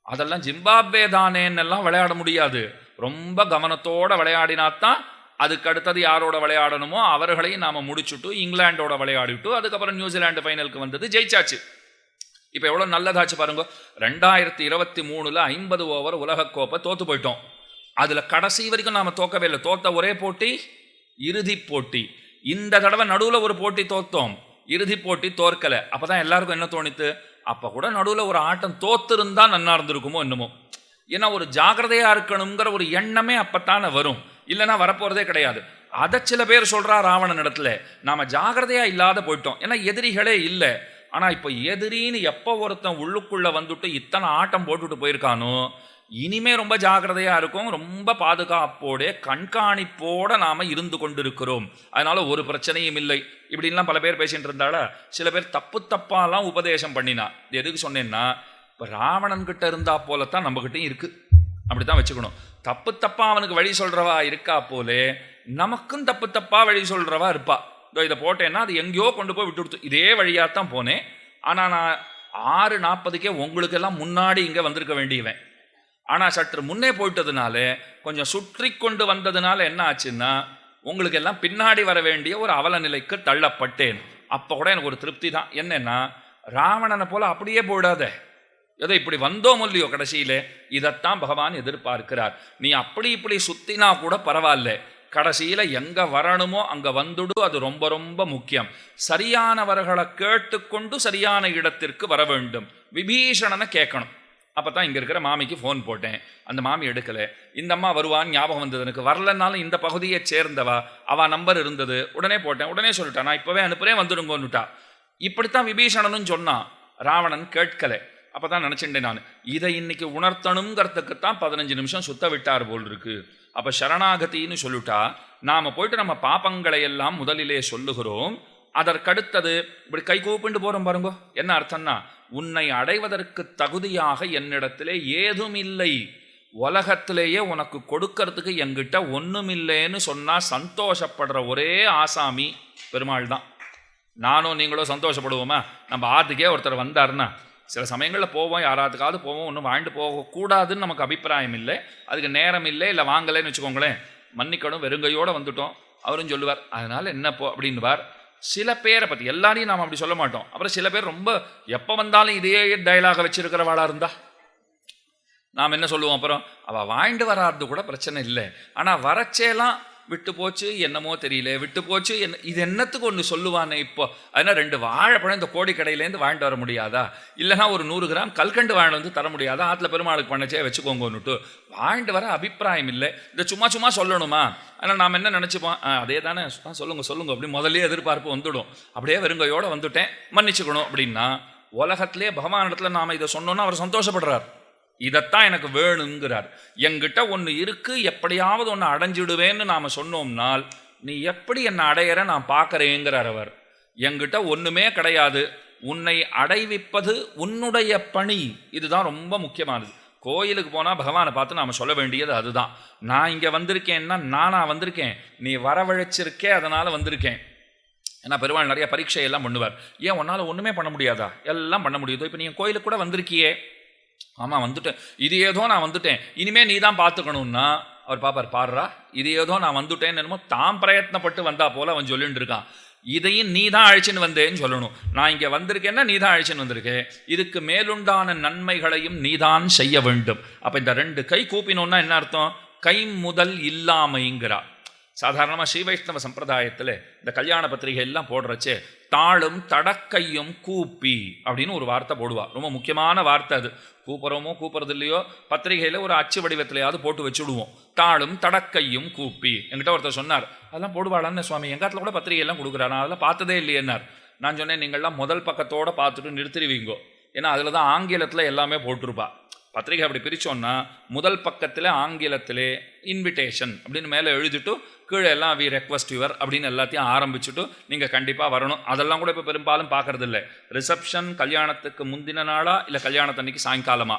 அதெல்லாம் ஜிம்பாப்வே தானேன்னெல்லாம் விளையாட முடியாது. ரொம்ப கவனத்தோடு விளையாடினாத்தான் அதுக்கு அடுத்தது யாரோட விளையாடணுமோ அவர்களையும் நாம் முடிச்சுட்டு இங்கிலாண்டோட விளையாடிட்டு அதுக்கப்புறம் நியூசிலாண்டு ஃபைனலுக்கு வந்தது, ஜெயிச்சாச்சு. இப்போ எவ்வளோ நல்லதாச்சு பாருங்க. 2023 50 ஓவர் உலகக்கோப்பை தோற்று போயிட்டோம். அதில் கடைசி வரைக்கும் நாம் தோக்கவே இல்லை. தோத்த ஒரே போட்டி இறுதி போட்டி. இந்த தடவை நடுவில் ஒரு போட்டி தோத்தோம், இறுதி போட்டி தோற்கலை. அப்போ தான் எல்லாருக்கும் என்ன தோணித்து, அப்போ கூட நடுவில் ஒரு ஆட்டம் தோத்திருந்தா நன்னா இருந்திருக்குமோ என்னமோ. ஏன்னா ஒரு ஜாகிரதையாக இருக்கணுங்கிற ஒரு எண்ணமே அப்பத்தானே வரும், இல்லைன்னா வரப்போகிறதே கிடையாது. அதை சில பேர் சொல்கிறா ராவணன் இடத்துல, நாம் ஜாகிரதையாக இல்லாத போயிட்டோம், ஏன்னா எதிரிகளே இல்லை. ஆனால் இப்போ எதிரின்னு எப்போ ஒருத்தன் உள்ளுக்குள்ளே வந்துட்டு இத்தனை ஆட்டம் போட்டுட்டு போயிருக்கானோ, இனிமே ரொம்ப ஜாகிரதையாக இருக்கும், ரொம்ப பாதுகாப்போட கண்காணிப்போடு நாம் இருந்து கொண்டு இருக்கிறோம். அதனால ஒரு பிரச்சனையும் இல்லை இப்படின்லாம் பல பேர் பேசிகிட்டு இருந்தால சில பேர் தப்பு தப்பாலாம் உபதேசம் பண்ணினா. எதுக்கு சொன்னேன்னா, இப்போ ராவணன்கிட்ட இருந்தா போலத்தான் நம்மகிட்டையும் இருக்குது. அப்படித்தான் வச்சுக்கணும். தப்பு தப்பா அவனுக்கு வழி சொல்றவா இருக்கா போலே நமக்கும் தப்பு தப்பா வழி சொல்றவா இருப்பா. இதோ இதை போட்டேன்னா அது எங்கேயோ கொண்டு போய் விட்டு கொடுத்து இதே வழியாத்தான் போனேன், ஆனால் நான் 6:40 உங்களுக்கெல்லாம் முன்னாடி இங்கே வந்திருக்க வேண்டியவன். ஆனால் சற்று முன்னே போயிட்டதுனால கொஞ்சம் சுற்றி கொண்டு வந்ததுனால என்ன ஆச்சுன்னா உங்களுக்கு எல்லாம் பின்னாடி வர வேண்டிய ஒரு அவல நிலைக்கு தள்ளப்பட்டேன். அப்போ கூட எனக்கு ஒரு திருப்தி தான். என்னன்னா ராவணனை போல அப்படியே போயிடாத, ஏதோ இப்படி வந்தோம் இல்லையோ கடைசியிலே இதைத்தான் பகவான் எதிர்பார்க்கிறார். நீ அப்படி இப்படி சுத்தினா கூட பரவாயில்ல, கடைசியில எங்க வரணுமோ அங்க வந்துடு. அது ரொம்ப ரொம்ப முக்கியம். சரியானவர்களை கேட்டுக்கொண்டு சரியான இடத்திற்கு வர வேண்டும். விபீஷணனை கேட்கணும். அப்பதான் இங்க இருக்கிற மாமிக்கு ஃபோன் போட்டேன், அந்த மாமி எடுக்கல. இந்த அம்மா வருவான்னு ஞாபகம் வந்தது எனக்கு. வரலன்னாலும் இந்த பகுதியை சேர்ந்தவா, அவ நம்பர் இருந்தது, உடனே போட்டேன். உடனே சொல்லிட்டா நான் இப்பவே அனுப்புறேன் வந்துடுங்கன்னுட்டா. இப்படித்தான் விபீஷணனும் சொன்னான். ராவணன் கேட்கல. அப்பதான் நினைச்சுட்டேன் நான், இதை இன்னைக்கு உணர்த்தணுங்கிறதுக்குத்தான் 15 நிமிஷம் சுத்த விட்டார் போல் இருக்கு. அப்ப சரணாகத்தின்னு சொல்லிட்டா நாம போயிட்டு நம்ம பாப்பங்களை எல்லாம் முதலிலே சொல்லுகிறோம். அதற்கடுத்தது இப்படி கை கூப்பிண்டு போறோம் பாருங்க. என்ன அர்த்தம்னா உன்னை அடைவதற்கு தகுதியாக என்னிடத்திலே ஏதும் இல்லை, உலகத்திலேயே உனக்கு கொடுக்கறதுக்கு என்கிட்ட ஒண்ணுமில்லைன்னு சொன்னா சந்தோஷப்படுற ஒரே ஆசாமி பெருமாள் தான். நானும் நீங்களும் சந்தோஷப்படுவோமா? நம்ம ஆத்துக்கே ஒருத்தர் வந்தாருன்னா சில சமயங்களில் போவோம், யாராத்துக்காவது போவோம், ஒன்றும் வாழ்ந்து போகக்கூடாதுன்னு நமக்கு அபிப்பிராயம் இல்லை, அதுக்கு நேரம் இல்லை, இல்லை வாங்கலைன்னு வச்சுக்கோங்களேன், மன்னிக்கணும் வெறுங்கையோடு வந்துட்டோம் அவரும் சொல்லுவார். அதனால் என்னப்போ அப்படின்னுவார். சில பேரை பற்றி எல்லாரையும் நாம் அப்படி சொல்ல மாட்டோம். அப்புறம் சில பேர் ரொம்ப எப்போ வந்தாலும் இதே டயலாக வச்சிருக்கிறவாளாக இருந்தா நாம் என்ன சொல்லுவோம்? அப்புறம் அவள் வாழ்ந்து வராது கூட பிரச்சனை இல்லை, ஆனால் வரச்சேலாம் விட்டு போச்சு என்னமோ தெரியல, விட்டு போச்சு என்ன, இது என்னத்துக்கு ஒன்று சொல்லுவானே இப்போ. அதனால் 2 வாழைப்பழம் இந்த கோடி கடையிலேருந்து வாங்கிட்டு வர முடியாதா? இல்லைனா ஒரு 100 கிராம் கல்கண்டு வாங்கிட்டு வந்து தர முடியாதா? ஆற்றுல பெருமாளுக்கு பண்ணச்சே வச்சுக்கோங்கன்னுட்டு வாழ்ந்து வர அபிப்பிராயம் இல்லை. இந்த சும்மா சும்மா சொல்லணுமா? ஆனால் நாம் என்ன நினச்சிப்போம், அதே தானே சொல்லுங்க அப்படி முதல்ல எதிர்பார்ப்பு வந்துடும். அப்படியே வெறுங்கையோடு வந்துட்டேன் மன்னிச்சுக்கணும் அப்படின்னா உலகத்திலே பகவானிடத்துல நாம் இதை சொன்னோன்னா அவர் சந்தோஷப்படுறார். இதைத்தான் எனக்கு வேணுங்கிறார். என்கிட்ட ஒன்று இருக்கு, எப்படியாவது ஒன்று அடைஞ்சிடுவேன்னு நாம் சொன்னோம்னால் நீ எப்படி என்னை அடையிற நான் பார்க்குறேங்கிறார் அவர். என்கிட்ட ஒன்றுமே கிடையாது, உன்னை அடைவிப்பது உன்னுடைய பணி. இதுதான் ரொம்ப முக்கியமானது. கோயிலுக்கு போனால் பகவானை பார்த்து நாம் சொல்ல வேண்டியது அதுதான். நான் இங்கே வந்திருக்கேன்னா நானா வந்திருக்கேன், நீ வரவழைச்சிருக்கே அதனால் வந்திருக்கேன். ஏன்னா பெருமாள் நிறைய பரீட்சையெல்லாம் பண்ணுவார். ஏன் உன்னால் ஒன்றுமே பண்ண முடியாதா? எல்லாம் பண்ண முடியுதோ. இப்போ நீங்கள் கோயிலுக்கு கூட வந்திருக்கியே, ஆமாம் வந்துட்டேன், இது ஏதோ நான் வந்துட்டேன், இனிமே நீ தான் பார்த்துக்கணும்னா அவர் பாப்பார். பாடுறா, இது ஏதோ நான் வந்துட்டேன்னு என்னமோ தான் பிரயத்னப்பட்டு வந்தா போல அவன் சொல்லிட்டு இருக்கான். இதையும் நீ தான் அழிச்சுன்னு வந்தேன்னு சொல்லணும். நான் இங்கே வந்திருக்கேன்னா நீ தான் அழிச்சுன்னு வந்திருக்கேன், இதுக்கு மேலுண்டான நன்மைகளையும் நீதான் செய்ய வேண்டும். அப்போ இந்த 2 கை கூப்பினோன்னா என்ன அர்த்தம்? கை முதல் இல்லாமைங்கிறா. சாதாரணமாக ஸ்ரீ வைஷ்ணவ சம்பிரதாயத்தில் இந்த கல்யாண பத்திரிகை எல்லாம் போடுறச்சே தாளும் தடக்கையும் கூப்பி அப்படின்னு ஒரு வார்த்தை போடுவா. ரொம்ப முக்கியமான வார்த்தை அது. கூப்புறோமோ கூப்புறது இல்லையோ பத்திரிகையில் ஒரு அச்சு வடிவத்திலையாவது போட்டு வச்சுடுவோம். தாளும் தடக்கையும் கூப்பி. என்கிட்ட ஒருத்தர் சொன்னார், அதெல்லாம் போடுவாளான்னு சுவாமி, எங்காத்துல கூட பத்திரிகையெல்லாம் கொடுக்குறா, நான் அதெல்லாம் பார்த்ததே இல்லையேன்னார். நான் சொன்னேன், நீங்கள்லாம் முதல் பக்கத்தோடு பார்த்துட்டு நிறுத்திடுவீங்கோ, ஏன்னா அதில் தான் ஆங்கிலத்தில் எல்லாமே போட்டிருப்பா. பத்திரிகை அப்படி பிரித்தோன்னா முதல் பக்கத்தில் ஆங்கிலத்திலே இன்விடேஷன் அப்படின்னு மேலே எழுதிட்டு கீழே எல்லாம் வி ரெக்வஸ்ட் யுவர் அப்படின்னு எல்லாத்தையும் ஆரம்பிச்சுட்டு நீங்கள் கண்டிப்பாக வரணும். அதெல்லாம் கூட இப்போ பெரும்பாலும் பார்க்கறது இல்லை. ரிசப்ஷன் கல்யாணத்துக்கு முந்தின நாளா இல்லை கல்யாணத்தன்னைக்கு சாயங்காலமா,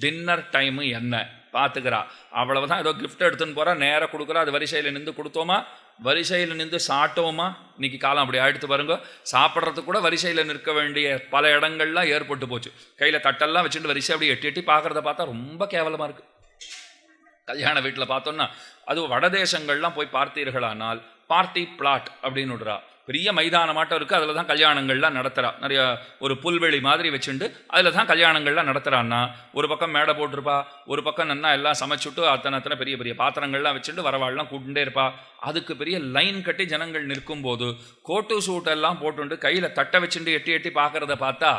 டின்னர் டைமு என்ன பார்த்துக்கிறா, அவ்வளவுதான். ஏதோ கிஃப்ட் எடுத்துன்னு போகிறா, நேராக கொடுக்குறா. அது வரிசையில் நின்று கொடுத்தோமா, வரிசையில் நின்று சாப்பிட்டோமா. இன்னைக்கு காலம் அப்படி ஆயிடுத்து பாருங்க. சாப்பிட்றதுக்கு கூட வரிசையில் நிற்க வேண்டிய பல இடங்கள்லாம் ஏற்பட்டு போச்சு. கையில் தட்டெல்லாம் வச்சுட்டு வரிசை அப்படி எட்டி எட்டி பார்க்குறத பார்த்தா ரொம்ப கேவலமாக இருக்குது. கல்யாண வீட்டில் பார்த்தோன்னா அது வடதேசங்கள்லாம் போய் பார்த்தீர்களானால் பார்ட்டி பிளாட் அப்படின்னு விடுறா. பெரிய மைதானமாட்டம் இருக்குது, அதில் தான் கல்யாணங்கள்லாம் நடத்துகிறா. நிறைய ஒரு புல்வெளி மாதிரி வச்சுட்டு அதில் தான் கல்யாணங்கள்லாம் நடத்துகிறான்னா ஒரு பக்கம் மேடை போட்டிருப்பா, ஒரு பக்கம் நன்னா எல்லாம் சமைச்சுட்டு அத்தனை பெரிய பெரிய பாத்திரங்கள்லாம் வச்சுட்டு வரவாள்லாம் கூட்டுட்டே இருப்பா. அதுக்கு பெரிய லைன் கட்டி ஜனங்கள் நிற்கும்போது கோட்டு சூட்டெல்லாம் போட்டுண்டு கையில் தட்டை வச்சுட்டு எட்டி எட்டி பார்க்குறத பார்த்தா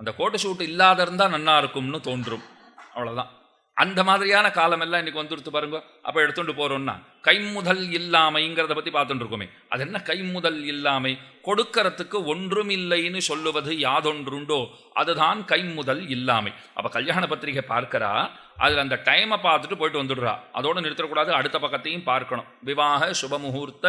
அந்த கோட்டு சூட்டு இல்லாத இருந்தால் நன்னா இருக்கும்னு தோன்றும். அவ்வளோதான். அந்த மாதிரியான காலமெல்லாம் இன்னைக்கு வந்துடுத்து பாருங்க. அப்போ எடுத்துட்டு போகிறோம்னா கைமுதல் இல்லாமைங்கிறத பற்றி பார்த்துட்டு இருக்கோமே, அது என்ன கைமுதல் இல்லாமை? கொடுக்கறதுக்கு ஒன்றும் இல்லைன்னு சொல்லுவது யாதொன்றுண்டோ அதுதான் கைமுதல் இல்லாமை. அப்போ கல்யாண பத்திரிகை பார்க்கிறா, அதில் அந்த டைமை பார்த்துட்டு போயிட்டு வந்துடுறா. அதோடு நிறுத்தக்கூடாது, அடுத்த பக்கத்தையும் பார்க்கணும். விவாக சுபமுகூர்த்த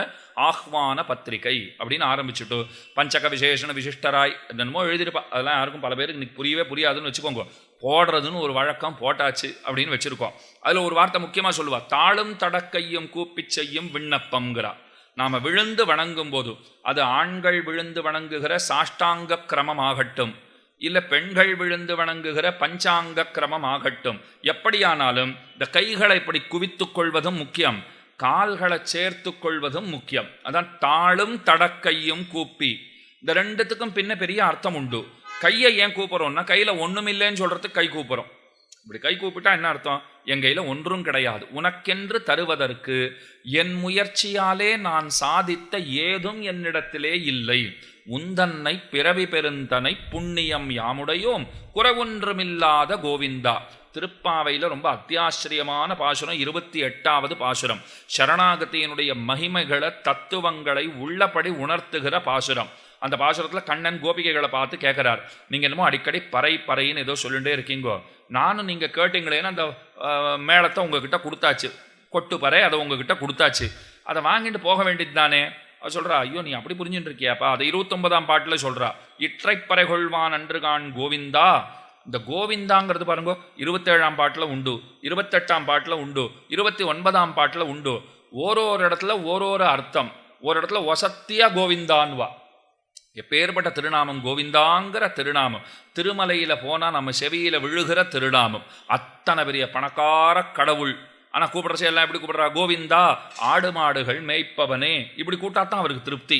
ஆஹ்வான பத்திரிகை அப்படின்னு ஆரம்பிச்சுட்டு பஞ்சக விசேஷண விசிஷ்டராய் என்னமோ எழுதியிருப்பா. அதெல்லாம் யாருக்கும் பல பேருக்கு இன்னைக்கு புரியவே புரியாதுன்னு வச்சுக்கோங்க. போடுறதுன்னு ஒரு வழக்கம் போட்டாச்சு அப்படின்னு வச்சுருக்கோம். அதில் ஒரு வார்த்தை முக்கியமாக சொல்லுவா, தாளும் தடக்கையும் கூப்பி செய்யும் விண்ணப்பங்கிறா. நாம் விழுந்து வணங்கும் போது அது ஆண்கள் விழுந்து வணங்குகிற சாஷ்டாங்க கிரமம் ஆகட்டும், இல்லை பெண்கள் விழுந்து வணங்குகிற பஞ்சாங்க கிரமம் ஆகட்டும், எப்படியானாலும் இந்த கைகளை இப்படி குவித்துக் கொள்வதும் முக்கியம், கால்களை சேர்த்து கொள்வதும் முக்கியம். அதான் தாளும் தடக்கையும் கூப்பி. இந்த ரெண்டுத்துக்கும் பின்ன பெரிய அர்த்தம் உண்டு. கையை ஏன் கூப்பிட்றோம்னா கையில் ஒன்றும் இல்லைன்னு சொல்கிறதுக்கு கை கூப்பிட்றோம். இப்படி கை கூப்பிட்டா என்ன அர்த்தம்? என் கையில் ஒன்றும் கிடையாது, உனக்கென்று தருவதற்கு என் முயற்சியாலே நான் சாதித்த ஏதும் என்னிடத்திலே இல்லை. உந்தன்னை பிறவி பெருந்தனை புண்ணியம் யாமுடையோம் குறவொன்றுமில்லாத கோவிந்தா. திருப்பாவையில் ரொம்ப அத்தியாச்சரியமான பாசுரம், 28வது பாசுரம். சரணாகதியினுடைய மகிமைகளை தத்துவங்களை உள்ளபடி உணர்த்துகிற பாசுரம். அந்த பாசுரத்தில் கண்ணன் கோபிகைகளை பார்த்து கேட்குறார், நீங்கள் என்னமோ அடிக்கடி பறை பறைன்னு ஏதோ சொல்லிகிட்டே இருக்கீங்கோ, நானும் நீங்கள் கேட்டீங்களேன்னு அந்த மேளத்தை உங்ககிட்ட கொடுத்தாச்சு, கொட்டு பறை அதை உங்ககிட்ட கொடுத்தாச்சு, அதை வாங்கிட்டு போக வேண்டியது தானே. அது சொல்கிறா, ஐயோ நீ அப்படி புரிஞ்சுட்டு இருக்கியாப்பா. அதை 29ஆம் பாட்டில் சொல்கிறா, இற்றைப்பறை கொள்வான் அன்று கான் கோவிந்தா. இந்த கோவிந்தாங்கிறது பாருங்க 27ஆம் பாட்டில் உண்டு, 28ஆம் பாட்டில் உண்டு, 29ஆம் பாட்டில் உண்டு. ஓரோரு இடத்துல ஓரோரு அர்த்தம். ஒரு இடத்துல ஒசத்தியா கோவிந்தான்வா. எப்பேற்பட்ட திருநாமம் கோவிந்தாங்கிற திருநாமம். திருமலையில் போனால் நம்ம செவியில் விழுகிற திருநாமம். அத்தனை பெரிய பணக்கார கடவுள். ஆனால் கூப்பிட்ற எல்லாம் எப்படி கூப்பிட்றா? கோவிந்தா, ஆடு மாடுகள் மேய்ப்பவனே. இப்படி கூட்டாத்தான் அவருக்கு திருப்தி.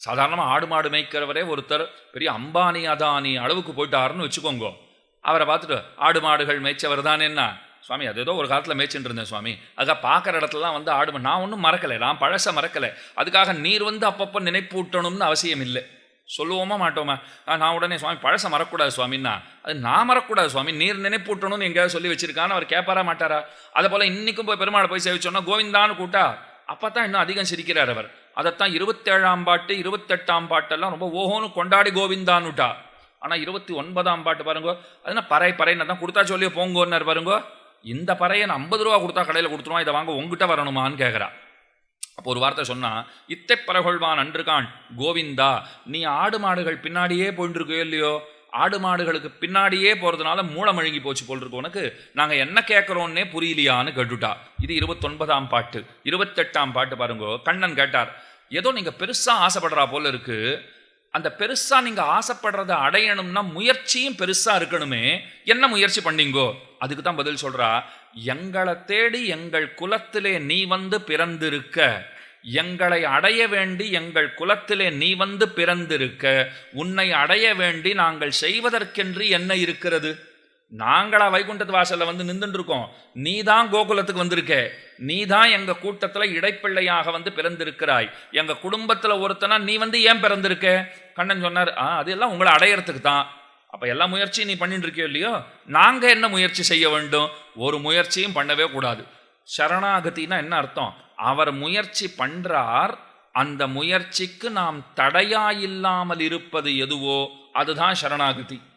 சாதாரணமாக ஆடு மாடு மேய்க்கிறவரே ஒருத்தர் பெரிய அம்பானி அதானி அளவுக்கு போயிட்டாருன்னு வச்சுக்கோங்க. அவரை பார்த்துட்டு ஆடு மாடுகள் மேய்ச்சவர் தான் என்ன சுவாமி, அது ஏதோ ஒரு காலத்தில் மேய்ச்சிட்டு இருந்தேன் சுவாமி, அதுக்காக பார்க்குற இடத்துலலாம் வந்து ஆடு நான் ஒன்றும் மறக்கலை, நான் பழச மறக்கலை, அதுக்காக நீர் வந்து அப்பப்போ நினைப்பூட்டணும்னு அவசியம் இல்லை. சொல்லுவோமா மாட்டோமா? நான் உடனே சுவாமி பழச மறக்கூடாது சுவாமின்னா, அது நான் மறக்கூடாது சுவாமி, நீர் நினைப்பூட்டணும்னு எங்கேயாவது சொல்லி வச்சிருக்கான்னு அவர் கேட்பாரா மாட்டாரா? அதை போல் இன்றைக்கும் போய் பெருமாளை போய் சேவிச்சோன்னா கோவிந்தான்னு கூட்டா அப்போ தான் இன்னும் அதிகம் சிரிக்கிறார் அவர். அதைத்தான் 27ஆம் பாட்டு 28ஆம் பாட்டெல்லாம் ரொம்ப ஓஹோன்னு கொண்டாடி கோவிந்தான்னுட்டா. ஆனால் 29ஆம் பாட்டு பாருங்கோ, அதுனா பறை பறைன்னு தான் கொடுத்தா சொல்லியோ போங்கோன்னார் பாருங்கோ. இந்த பறையை நான் 50 ரூபா கொடுத்தா கடையில் கொடுத்துருவான், இதை வாங்க உங்ககிட்ட வரணுமான்னு கேட்குறா. அப்போ ஒரு வார்த்தை சொன்னால், இத்தை பரகொள்வான் அன்றுகான் கோவிந்தா. நீ ஆடு மாடுகள் பின்னாடியே போயிட்டு இருக்கோ இல்லையோ, ஆடு மாடுகளுக்கு பின்னாடியே போகிறதுனால மூளை மழுங்கி போச்சு போல் இருக்கு உனக்கு, நாங்கள் என்ன கேட்குறோன்னே புரியலையான்னு கேட்டுட்டா. இது 29ஆம் பாட்டு. 28ஆம் பாட்டு பாருங்கோ, கண்ணன் கேட்டார், ஏதோ நீங்கள் பெருசாக ஆசைப்படுறா போல் இருக்கு, அந்த பெருசாக நீங்கள் ஆசைப்படுறதை அடையணும்னா முயற்சியும் பெருசாக இருக்கணுமே, என்ன முயற்சி பண்ணீங்கோ? அதுக்கு தான் பதில் சொல்கிறா, எங்களை தேடி எங்கள் குலத்திலே நீ வந்து பிறந்திருக்க, எங்களை அடைய வேண்டி எங்கள் குலத்திலே நீ வந்து பிறந்திருக்க, உன்னை அடைய வேண்டி நாங்கள் செய்வதற்கென்று என்ன இருக்கிறது? நாங்களா வைகுண்டத்து வாசல்ல வந்து நின்றுட்டு இருக்கோம், நீ தான் கோகுலத்துக்கு வந்திருக்க, நீ தான் எங்க கூட்டத்துல இடைப்பிள்ளையாக வந்து பிறந்திருக்கிறாய், எங்க குடும்பத்துல ஒருத்தனா நீ வந்து ஏன் பிறந்திருக்க? கண்ணன் சொன்னார், அதெல்லாம் உங்களை அடையறதுக்கு தான். அப்ப எல்லா முயற்சியும் நீ பண்ணிட்டு இருக்கியோ இல்லையோ, நாங்க என்ன முயற்சி செய்ய வேண்டும்? ஒரு முயற்சியும் பண்ணவே கூடாது. சரணாகதினா என்ன அர்த்தம்? அவர் முயற்சி பண்றார், அந்த முயற்சிக்கு நாம் தடையாயில்லாமல் இருப்பது எதுவோ அதுதான் சரணாகதி.